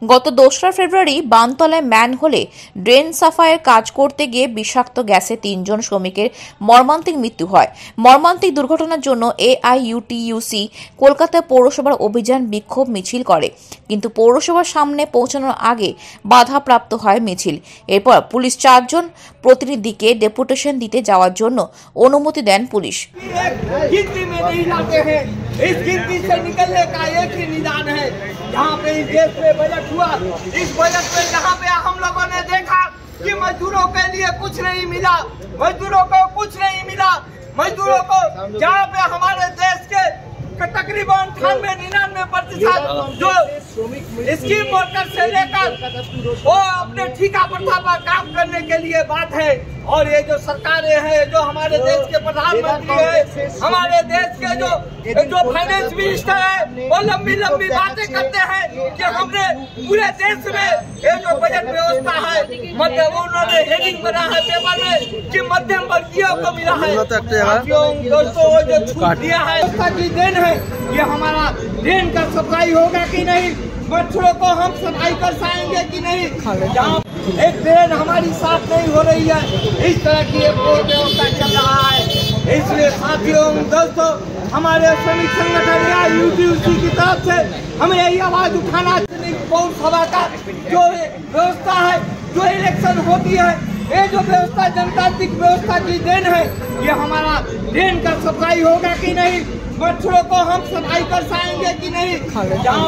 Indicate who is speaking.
Speaker 1: গত 2রা ফেব্রুয়ারি বানতলায় ম্যানহোলে ড্রেন সাফাইয়ের কাজ করতে গিয়ে বিষাক্ত গ্যাসে 3 জন শ্রমিকের মর্মান্তিক মৃত্যু হয়। মর্মান্তিক দুর্ঘটনার জন্য এআইইউটিইউসি কলকাতা পৌরসভার অভিযান বিক্ষোভ মিছিল করে, কিন্তু পৌরসভার সামনে পৌঁছানোর আগে বাধাপ্রাপ্ত হয় মিছিল। এরপর পুলিশ 4 জন প্রতিনিধিকে ডেপুটেশন দিতে যাওয়ার জন্য অনুমতি দেন পুলিশ।
Speaker 2: इस गिनती से निकलने का एक ही निदान है। जहाँ पे इस देश में बजट हुआ, इस बजट में जहाँ पे हम लोगों ने देखा कि मजदूरों के लिए कुछ नहीं मिला, मजदूरों को कुछ नहीं मिला, मजदूरों को जहाँ पे हमारे देश के तकरीबन 98-99% जो स्कीम वर्कर से लेकर वो अपने ठेका प्रथा पर काम करने के लिए बात है। और ये जो सरकारें हैं, जो हमारे देश के प्रधानमंत्री है, हमारे देश के जो फाइनेंस मिनिस्टर है, वो लंबी लंबी बातें करते हैं कि हमने पूरे देश में ये जो बजट व्यवस्था है, मध्यम उन्होंने हेडिंग बना है पेपर में कि मध्यम वर्गीयों को मिला है। दोस्तों जो छूट दिया है उसका की देन है, ये हमारा ड्रेन का सफाई होगा कि नहीं, मच्छरों को हम सफाई कर पाएंगे कि नहीं, जहाँ एक ड्रेन हमारी साफ नहीं हो रही है, इस तरह की एक व्यवस्था चल रहा है। इसलिए साथियों दोस्तों, हमारे श्रमिक संगठन या यूटीयूसी की तरफ से हमें यही आवाज उठाना चाहिए। पौरसभा का जो व्यवस्था है, जो इलेक्शन होती है, ये जो व्यवस्था जनतांत्रिक व्यवस्था की देन है, ये हमारा ड्रेन का सफाई होगा कि नहीं, मच्छरों को हम सफाई कर पाएंगे कि नहीं, जहाँ